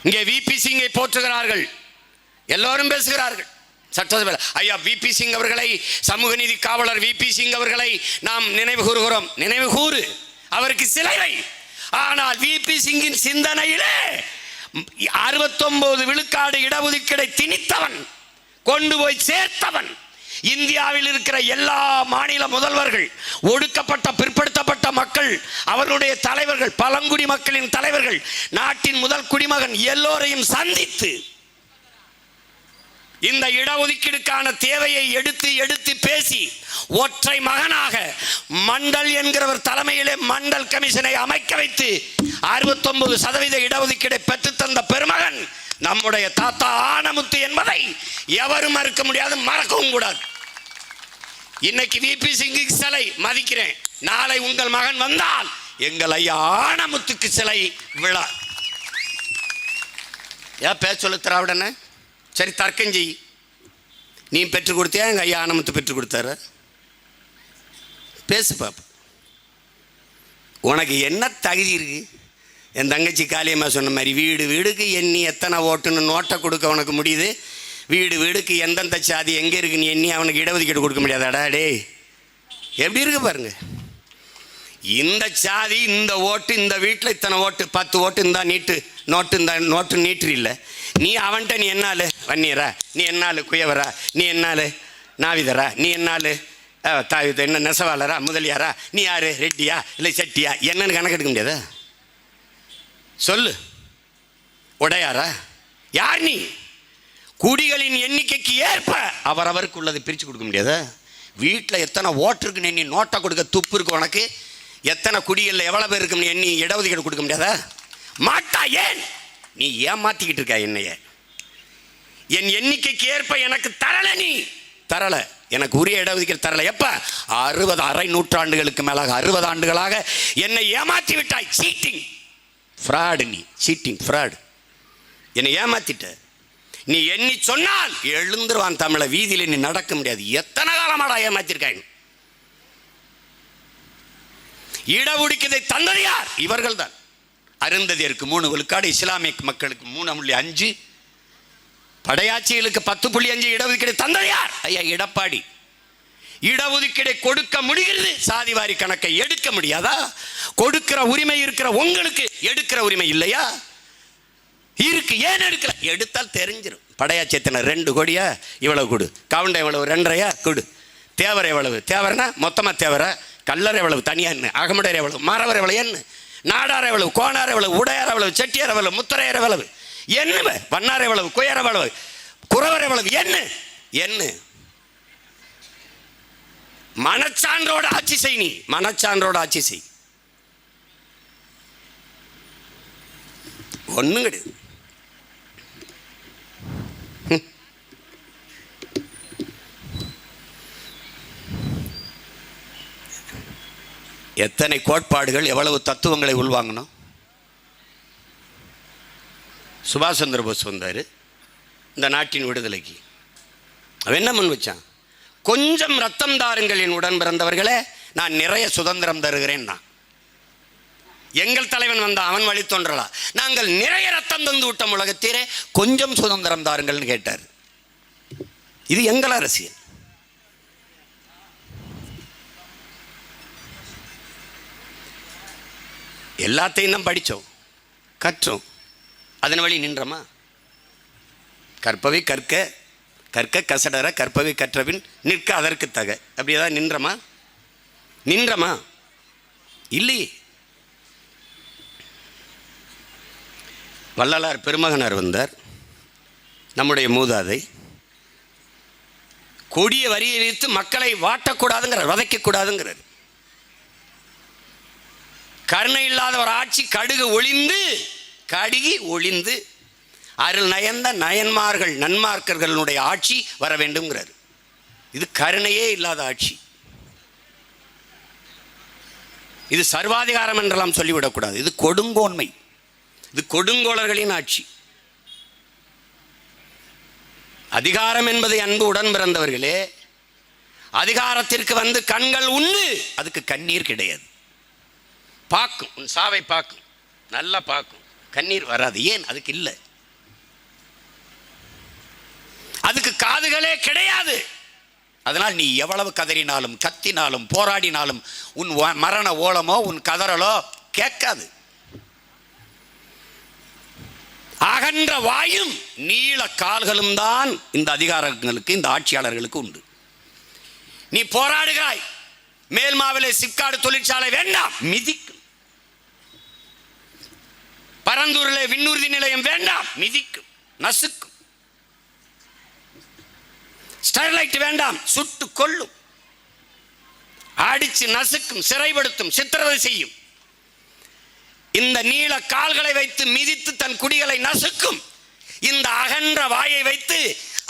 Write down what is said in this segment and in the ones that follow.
இங்கே விபி சிங்கை போற்றுகிறார்கள், எல்லோரும் பேசுகிறார்கள். சட்டசபையில் ஐயா விபி சிங் அவர்களை, சமூக நீதி காவலர் விபி சிங் அவர்களை நாம் நினைவு கூறுகிறோம். நினைவு கூறு, அவருக்கு சிலை வை. ஆனால் விபி சிங்கின் சிந்தனையிலே 69 விழுக்காடு இடஒதுக்கீடை திணித்தவன், கொண்டு போய் சேர்த்தவன். இந்தியாவில் இருக்கிற எல்லா மாநில முதல்வர்கள், ஒடுக்கப்பட்ட பிற்படுத்தப்பட்ட மக்கள், அவர்களுடைய தலைவர்கள், பழங்குடி மக்களின் தலைவர்கள், நாட்டின் முதல் குடிமகன் எல்லோரையும் சந்தித்து இந்த இடஒதுக்கீடுக்கான தேவையை எடுத்து எடுத்து பேசி ஒற்றை மகனாக மண்டல் என்கிறவர் தலைமையிலே மண்டல் கமிஷனை அமைக்க வைத்து 69% இடஒதுக்கீடை பெற்றுத்தந்த பெருமகன் நம்முடைய தாத்தா ஆனமுத்து என்பதை எவரும் மறுக்க முடியாது, மறக்கவும் கூடாது. இன்னைக்கு விபி சிங்குக்கு சிலை மதிக்கிறேன். நாளை உங்கள் மகன் வந்தால் எங்கள் ஐயா ஆனமுத்துக்கு சிலை விழா. ஏன் பேச சொல்லு திராவிடன? சரி தர்க்கம் செய். நீ பெற்றுக் கொடுத்தியா, எங்கள் ஐயா ஆனமுத்து பெற்றுக் கொடுத்தாரு? பேசு பாப்பா. உனக்கு என்ன தகுதி இருக்கு? என் தங்கச்சி காளியம்மா சொன்ன மாதிரி வீடு வீடுக்கு எண்ணி எத்தனை ஓட்டுன்னு நோட்டை கொடுக்க உனக்கு முடியுது. வீடு வீடுக்கு எந்தெந்த சாதி எங்கே இருக்குன்னு எண்ணி அவனுக்கு இடஒதுக்கீடு கொடுக்க முடியாதாடா? டே எப்படி இருக்கு பாருங்க. இந்த சாதி, இந்த ஓட்டு, இந்த வீட்டில் இத்தனை ஓட்டு, 10 ஓட்டு இருந்தா நீட்டு நோட்டு, இந்த நோட்டு நீட்டு இல்லை. நீ அவன்கிட்ட நீ என்னாலு வன்னியரா, நீ என்னாலு குயவரா, நீ என்னாலு நாவிதரா, நீ என்னாலு என்ன நெசவாளரா, முதலியாரா, நீ யாரு ரெட்டியா இல்லை செட்டியா, என்னன்னு கணக்கெடுக்க முடியாதா? சொல்லு. உடையாரா? யார் நீ? குடிகளின் எண்ணிக்கைக்கு ஏற்ப அவரவருக்கு உள்ளதை பிரித்து கொடுக்க முடியாதா? வீட்டில் எத்தனை ஓட்டு இருக்குன்னு எண்ணி நோட்டை கொடுக்க துப்பு இருக்கு உனக்கு? எத்தனை குடிகளில் எவ்வளோ பேர் இருக்குன்னு எண்ணி இடஒதுக்கீடு கொடுக்க முடியாதா? மாட்டா. ஏன் நீ ஏமாத்திக்கிட்டு இருக்க என்னைய? என் எண்ணிக்கைக்கு ஏற்ப எனக்கு தரல, நீ தரல, எனக்கு உரிய இடஒதுக்கீடு தரல. எப்ப? 60 அரை நூற்றாண்டுகளுக்கு மேலாக 60 ஆண்டுகளாக என்னை ஏமாற்றி விட்டாய். சீட்டிங் ஃப்ராடு, நீ சீட்டிங் ஃப்ராடு. என்னை ஏமாத்திட்ட. நீ எண்ணி சொன்னால் எழுந்துருவான் தமிழை, வீதியில் நீ நடக்க முடியாது. எத்தனை காலமாடா ஏமாத்திருக்காங்க? இடஒதுக்கீடை தந்தது யார்? இவர்கள் தான். அருந்ததியருக்கு 3 விழுக்காடு, இஸ்லாமிய மக்களுக்கு 3.5, படையாட்சிகளுக்கு 10.5 இடஒதுக்கீடு தந்தது யார்? ஐயா எடப்பாடி. இடஒதுக்கீடை கொடுக்க முடிகிறது, சாதிவாரி கணக்கை எடுக்க முடியாதா? கொடுக்கிற உரிமை இருக்கிற உங்களுக்கு எடுக்கிற உரிமை இல்லையா? இருக்கு. ஏன் எடுக்கல? எடுத்தால் தெரிஞ்சிடும். படையாட்சி எத்தனை? 2 கோடியா? இவ்வளவு கொடு. கவுண்டை எவ்வளவு? 2.5 கொடு. தேவர் எவ்வளவு? தேவர்னா மொத்தமாக தேவரை. கல்லர் எவ்வளவு? தனியா என்ன? அகமுடையர் எவ்வளவு? மறவர் எவ்வளவு? என்ன? நாடார் எவ்வளவு? கோணார் எவ்வளவு? உடையார் எவ்வளவு? செட்டியார் எவ்வளவு? முத்தரையர் எவ்வளவு? என்ன? வண்ணார் எவ்வளவு? குயர் எவ்வளவு? குறவர் எவ்வளவு? என்ன? என்ன? மனச்சான்றோட ஆட்சி செய். நீ மனச்சான்றோட ஆட்சி செய். ஒன்றும் கிடையாது. எத்தனை கோட்பாடுகள், எவ்வளவு தத்துவங்களை உள்வாங்கணும். சுபாஷ் சந்திர போஸ் வந்தார் இந்த நாட்டின் விடுதலைக்கு. அவன் என்ன முன் வச்சான்? கொஞ்சம் ரத்தம் தாருங்கள் என் உடன் பிறந்தவர்களே, நான் நிறைய சுதந்திரம் தருகிறேன். நான் எங்கள் தலைவன் வந்தான், அவன் வழி தோன்றலா, நாங்கள் நிறைய ரத்தம் தந்து விட்டோம் உலகத்தீரே, கொஞ்சம் சுதந்திரம் தாருங்கள்னு கேட்டார். இது எங்கள் அரசியல். எல்லாத்தையும் தான் படித்தோம், கற்றோம், அதன் வழி நின்றமா? கற்பவை கற்க, கற்க கசடர, கற்பவை கற்றபின் நிற்க அதற்கு தக. அப்படி ஏதாவது நின்றமா? நின்றமா? இல்லையே. வள்ளலார் பெருமகனார் வந்தார், நம்முடைய மூதாதை. கொடிய வரியை வைத்து மக்களை வாட்டக்கூடாதுங்கிறார், வதைக்கக்கூடாதுங்கிறார். கருணை இல்லாத ஒரு ஆட்சி கடுகு ஒளிந்து, கடுகி ஒளிந்து அருள் நயந்த நயன்மார்கள் நன்மார்க்கர்களுடைய ஆட்சி வர வேண்டும்ங்கிறார். இது கருணையே இல்லாத ஆட்சி. இது சர்வாதிகாரம் என்றெல்லாம் சொல்லிவிடக்கூடாது. இது கொடுங்கோன்மை, இது கொடுங்கோளர்களின் ஆட்சி. அதிகாரம் என்பதை அன்பு உடன் பிறந்தவர்களே, அதிகாரத்திற்கு வந்து கண்கள் உண்டு, அதுக்கு கண்ணீர் கிடையாது. பார்க்கும், உன் சாவை பார்க்கும், நல்லா பார்க்கும், கண்ணீர் வராது. ஏன்? அதுக்கு இல்லை. அதுக்கு காதுகளே கிடையாது. அதனால் நீ எவ்வளவு கதறினாலும் கத்தினாலும் போராடினாலும் உன் மரண ஓலமோ உன் கதறலோ கேட்காது. அகன்ற வாயும் நீள கால்களும் தான் இந்த அதிகாரங்களுக்கு, இந்த ஆட்சியாளர்களுக்கு உண்டு. நீ போராடுகிறாய், மேல்மாவிலே சிப்காடு தொழிற்சாலை வேண்டாம், மிதிக்கும். பரந்தூரிலே விண்ணூர்தி நிலையம் வேண்டாம், மிதிக்கும், நசுக்கும். ஸ்டெர்லைட் வேண்டாம், சுட்டு கொல்லும், அடிச்சு நசுக்கும், சிறைப்படுத்தும், சித்திரவதை செய்யும். இந்த நீள கால்களை வைத்து மிதித்து தன் குடிகளை நசுக்கும். இந்த அகன்ற வாயை வைத்து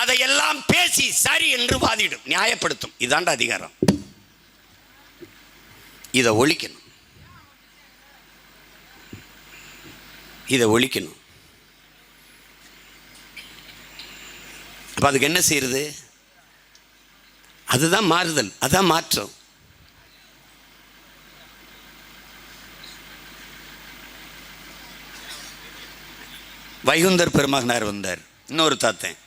அதையெல்லாம் பேசி சரி என்று வாதிடும், நியாயப்படுத்தும். இதாண்ட அதிகாரம். இதை ஒழிக்கணும், இதை ஒழிக்கணும். அப்ப அதுக்கு என்ன செய்யறது? அதுதான் மாறுதல், அதான் மாற்றம். வைகுந்தர் பெருமகனார் வந்தார். இன்னொரு தாத்தன்,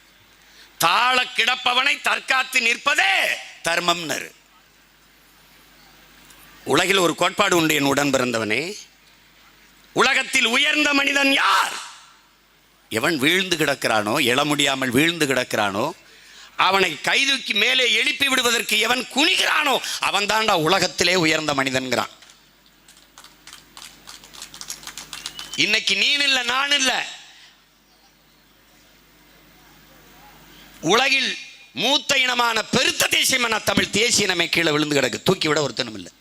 தாழ கிடப்பவனை தற்காத்து நிற்பதே தர்மம்னர். உலகில் ஒரு கோட்பாடு உண்டு என் உடன் பிறந்தவனே. உலகத்தில் உயர்ந்த மனிதன் யார்? எவன் வீழ்ந்து கிடக்கிறானோ, எழ முடியாமல் வீழ்ந்து கிடக்கிறானோ, அவனை கைதூக்கி மேலே எழுப்பி விடுவதற்கு எவன் குனிகிறானோ அவன் தாண்டா உலகத்திலே உயர்ந்த மனிதன்கிறான். இன்னைக்கு நீ இல்ல, நான் இல்ல, உலகில் மூத்த இனமான பெருத்த தேசியமான தமிழ் தேசிய இனமே கீழே விழுந்து கிடக்கு, தூக்கி விட ஒருத்தனும் இல்லை.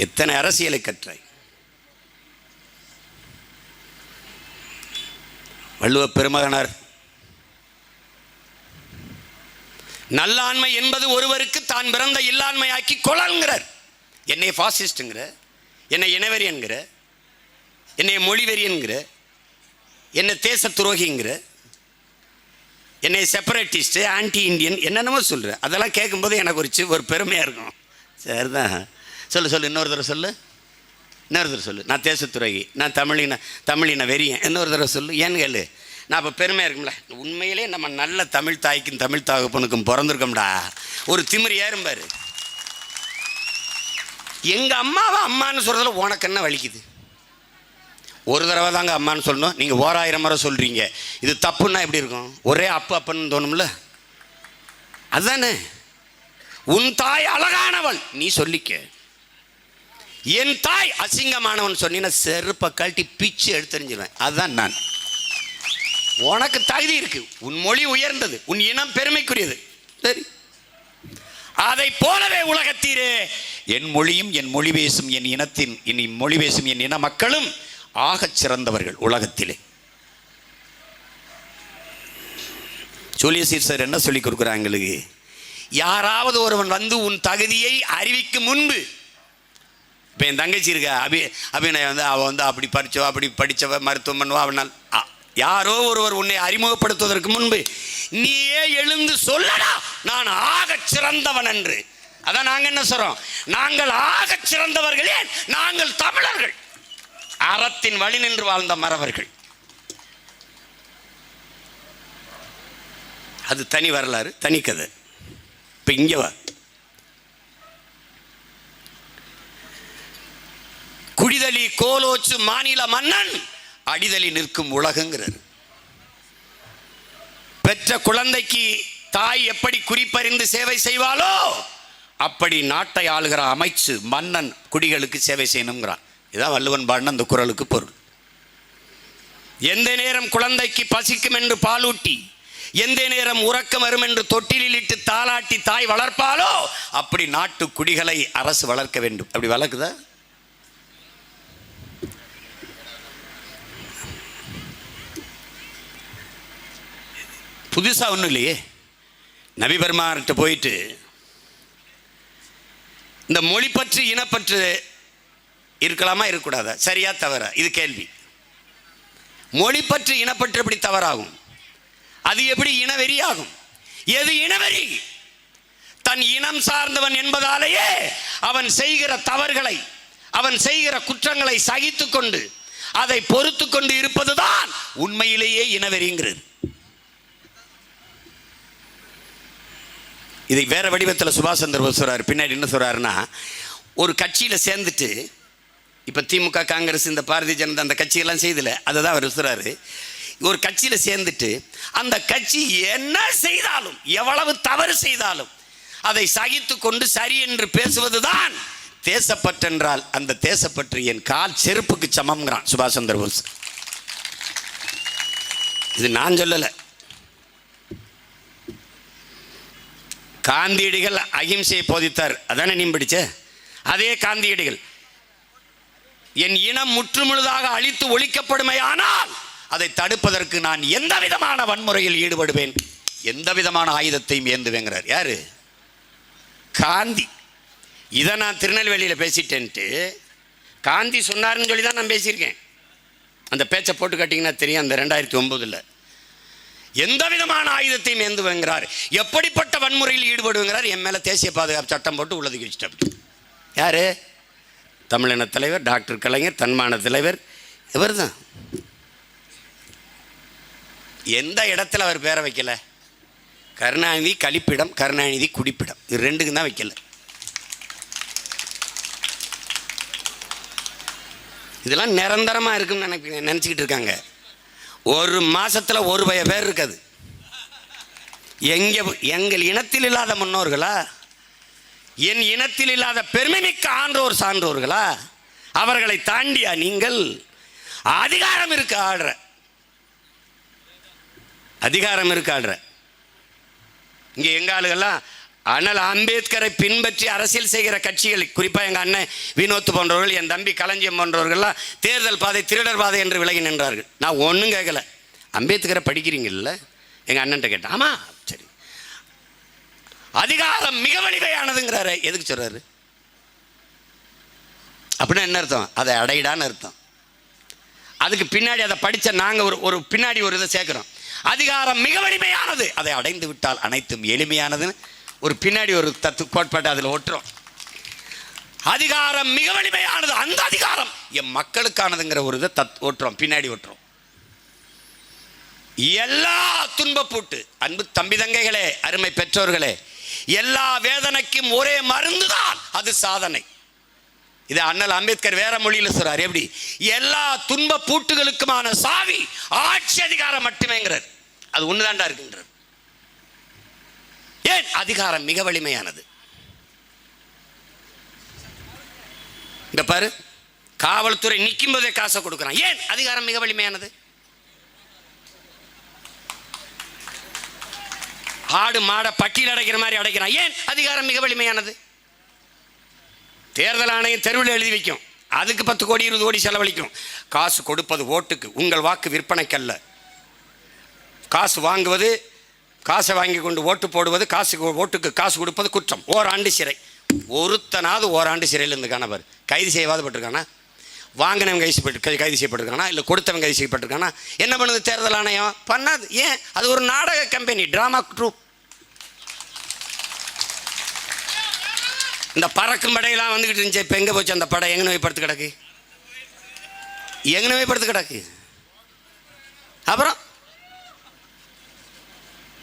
எத்தனை அரசியலை கற்றாய். வள்ளுவ பெருமகனார் நல்லாண்மை என்பது ஒருவருக்கு தான் பிறந்த இல்லாண்மையாக்கி கொள்ளல்கிறார். என்னை பாசிஸ்ட்ங்கிற, என்னை இனவெறி என்கிற, என்னை மொழிவெறி என்கிற, என்னை தேச துரோகிங்கிற, என்னை செப்பரேட்டிஸ்ட், ஆன்டி இண்டியன், என்னென்னமோ சொல்ற. அதெல்லாம் கேட்கும்போது எனக்கு ஒரு பெருமையாக இருக்கும். சரிதான், சொல்லு இன்னொரு தடவை சொல்லு, இன்னொரு தடவை சொல்லு. நான் தேசத்துறகி, நான் தமிழின வெறியன், இன்னொரு தடவை சொல்லு. ஏன்னு கேளு, நான் இப்போ பெருமையாக இருக்கும்ல. உண்மையிலே நம்ம நல்ல தமிழ் தாய்க்கும் தமிழ் தகப்பனுக்கும் பிறந்திருக்கோம்டா. ஒரு திமிரி ஏறும்பாரு. எங்கள் அம்மாவை அம்மான்னு சொல்கிறதுல உனக்கு என்ன வலிக்குது? ஒரு தடவை தாங்க அம்மான்னு சொல்லணும், நீங்கள் 1000 முறை சொல்கிறீங்க. இது தப்புன்னா எப்படி இருக்கும்? ஒரே அப்பன்னு தோணும்ல. அதுதானே. உன் தாய் அழகானவள், நீ சொல்லிக்க. என் தாய் அசிங்கமானவன் சொன்னீங்கன்னா செருப்பை கழட்டி பிச்சு எடுத்துரிஞ்சிருவேன். அதுதான் நான். உனக்கு தகுதி இருக்கு, உன் மொழி உயர்ந்தது, உன் இனம் பெருமைக்குரியது, சரி. அதை போலவே உலகத்தீரே என் மொழியும் என் மொழி பேசும் என் இனத்தின் மொழி பேசும் என் இன மக்களும் ஆகச் சிறந்தவர்கள் உலகத்திலே. ஜூலியஸ் சீசர் என்ன சொல்லி கொடுக்குறாங்க எங்களுக்கு? யாராவது ஒருவன் வந்து உன் தகுதியை அறிவிக்கும் முன்பு, இப்போ என் தங்கச்சி இருக்க அபிநய அவள் அப்படி படித்தவ மருத்துவம் பண்ணுவா. அவனால் யாரோ ஒருவர் உன்னை அறிமுகப்படுத்துவதற்கு முன்பு நீயே எழுந்து சொல்லடா நான் ஆகச் சிறந்தவன் என்று. அதான் நாங்கள் என்ன சொல்றோம்? நாங்கள் ஆகச் சிறந்தவர்களே, நாங்கள் தமிழர்கள், அறத்தின் வழி நின்று வாழ்ந்த மறவர்கள். அது தனி வரலாறு, தனி கதை. இப்போ இங்கே வா. குடிதலி கோலோச்சு மாநில மன்னன் அடிதலி நிற்கும் உலகங்கிறார். பெற்ற குழந்தைக்கு தாய் எப்படி குறிப்பறிந்து சேவை செய்வாளோ அப்படி நாட்டை ஆளுகிற அமைச்சு மன்னன் குடிகளுக்கு சேவை செய்யணுங்கிறான். இதான் வள்ளுவன் பாடின அந்த குறளுக்கு பொருள். எந்த நேரம் குழந்தைக்கு பசிக்கும் என்று பாலூட்டி, எந்த நேரம் உறக்கம் வரும் என்று தொட்டிலில் இட்டு தாளாட்டி தாய் வளர்ப்பாலோ அப்படி நாட்டு குடிகளை அரசு வளர்க்க வேண்டும். அப்படி வளர்க்குதா? புதுசாக ஒன்றும் இல்லையே. நபி பெருமார்கிட்ட போயிட்டு இந்த மொழி பற்று இனப்பற்று இருக்கலாமா இருக்கக்கூடாதா, சரியா தவறா, இது கேள்வி. மொழி பற்று இனப்பற்று எப்படி தவறாகும்? அது எப்படி இனவெறியாகும்? எது இனவெறி? தன் இனம் சார்ந்தவன் என்பதாலேயே அவன் செய்கிற தவறுகளை, அவன் செய்கிற குற்றங்களை சகித்து கொண்டு அதை பொறுத்து கொண்டு இருப்பதுதான் உண்மையிலேயே இனவெறிங்கிறது. இதை வேற வடிவத்தில் சுபாஷ் சந்திர போஸ் சொல்றாரு. பின்னாடி என்ன சொல்றாருன்னா, ஒரு கட்சியில் சேர்ந்துட்டு, இப்போ திமுக, காங்கிரஸ், இந்த பாரதிய ஜனதா அந்த கட்சியெல்லாம் செய்தல, அதை தான் அவர் சொல்றாரு. ஒரு கட்சியில் சேர்ந்துட்டு அந்த கட்சி என்ன செய்தாலும், எவ்வளவு தவறு செய்தாலும் அதை சகித்து கொண்டு சரி என்று பேசுவதுதான் தேசப்பற்றென்றால், அந்த தேசப்பற்று என் கால் செருப்புக்கு சமம்ங்கிறான் சுபாஷ் சந்திர போஸ். இது நான் சொல்லலை. காந்தியடிகள் அகிம்சையை போதித்தார், அதானே நீ படிச்ச? அதே காந்தியடிகள் என் இனம் முற்றுமுழுதாக அழித்து ஒழிக்கப்படுமையானால் அதை தடுப்பதற்கு நான் எந்த விதமான வன்முறையில் ஈடுபடுவேன், எந்த விதமான ஆயுதத்தையும் ஏந்துவேங்கிறார். யாரு? காந்தி. இதை நான் திருநெல்வேலியில் பேசிட்டேன்ட்டு காந்தி சொன்னார்னு சொல்லி தான் நான் பேசியிருக்கேன். அந்த பேச்சை போட்டு காட்டிங்கன்னா தெரியும். அந்த 2009 எந்த விதமான ஆயுதத்தையும் ஏந்துவேங்கிறார். எப்படிப்பட்ட வன்முறையில் ஈடுபடுவேங்கிறார். என் மேலே தேசிய பாதுகாப்பு சட்டம் போட்டு உள்ளதுக்கு வச்சுட்டு. யாரு? தமிழின தலைவர் டாக்டர் கலைஞர், தன்மான தலைவர். இவர் தான். எந்த இடத்துல அவர் பேரை வைக்கல? கருணாநிதி கழிப்பிடம், கருணாநிதி குடிப்பிடம், இது ரெண்டுக்கும் தான் வைக்கல. இதெல்லாம் நிரந்தரமாக இருக்குன்னு நினச்சிக்கிட்டு இருக்காங்க. ஒரு மாதத்தில் ஒரு பேர் இருக்காது. எங்கள் இனத்தில் இல்லாத முன்னோர்களா, என் இனத்தில் இல்லாத பெருமைமிக்க ஆன்றோர் சான்றோர்களா, அவர்களை தாண்டியா நீங்கள்? அதிகாரம் இருக்கு ஆடுற, அதிகாரம் இருக்கு ஆடுற. இங்கே எங்கள் ஆளுகள்லாம் அண்ணல் அம்பேத்கரை பின்பற்றி அரசியல் செய்கிற கட்சிகள், குறிப்பாக எங்கள் அண்ணன் வினோத் போன்றவர்கள், என் தம்பி களஞ்சியம் போன்றவர்கள்லாம் தேர்தல் பாதை திருடர் பாதை என்று விலகி நின்றார்கள். நான் ஒன்றும் கேட்கல. அம்பேத்கரை படிக்கிறீங்கல்ல? எங்கள் அண்ணன்ட்ட கேட்டேன். ஆமாம், சரி. அதிகாரம் மிக வலிமையானதுங்கிறாரு. எதுக்கு சொல்கிறாரு? அப்படின்னா என்ன அர்த்தம்? அதை அடையிடான்னு அர்த்தம். அதுக்கு பின்னாடி அதை படித்த நாங்கள் ஒரு பின்னாடி ஒரு இதை சேர்க்குறோம். அதிகாரம் மிக வலிமையானது, அதை அடைந்து விட்டால் அனைத்தும் எளிமையானதுன்னு ஒரு பின்னாடி ஒரு கோட்பாட்டை அதில் ஒட்டுறோம். அதிகாரம் மிக வலிமையானது, அந்த அதிகாரம் என் மக்களுக்கானதுங்கிற ஒரு இதை ஒட்டுறோம், பின்னாடி ஒட்டுறோம். எல்லா துன்பப்பூட்டு அன்பு தம்பி தங்கைகளே, அருமை பெற்றோர்களே, எல்லா வேதனைக்கும் ஒரே மருந்துதான், அது சாதனை. இது அண்ணல் அம்பேத்கர் வேற மொழியில் சொல்றார். எப்படி? எல்லா துன்ப பூட்டுகளுக்குமான சாவி ஆட்சி அதிகாரம் மட்டுமேங்கிறார். அது ஒண்ணுதான்டா இருக்குன்றார். ஏன்? அதிகாரம் மிக வலிமையானது. இந்த பாரு, காவல்துறை நிற்கும் போதே காசை கொடுக்குறான். ஏன்? அதிகாரம் மிக வலிமையானது. ஆடு மாடை பட்டியல் அடைக்கிற மாதிரி அடைக்கிறான். ஏன்? அதிகாரம் மிக வலிமையானது. தேர்தல் ஆணையம் தெருவில் எழுதி வைக்கும், அதுக்கு 10 கோடி 20 கோடி செலவழிக்கும். காசு கொடுப்பது ஓட்டுக்கு, உங்கள் வாக்கு விற்பனைக்கல்ல. காசு வாங்குவது, காசை வாங்கி கொண்டு ஓட்டு போடுவது, ஓட்டுக்கு காசு கொடுப்பது குற்றம். ஓராண்டு சிறை. ஒருத்தனாவது ஓராண்டு சிறையில் இருந்து காணவர் கைது செய்யவாதப்பட்டிருக்கானா? வாங்கினவன் கைது செய்யப்பட்டிருக்கானா? இல்லை கொடுத்தவன் கைது செய்யப்பட்டிருக்கானா? என்ன பண்ணுது தேர்தல் ஆணையம்? பண்ணாது. ஏன்? அது ஒரு நாடக கம்பெனி, டிராமா ட்ரூப். இந்த பறக்கும் படையெல்லாம் வந்துக்கிட்டு இருந்துச்சு. இப்போ எங்கே போச்சு அந்த படை? எங்கே நோய்படுத்து கிடக்கு? எங்கே நோய்படுத்து கிடக்கு? அப்புறம்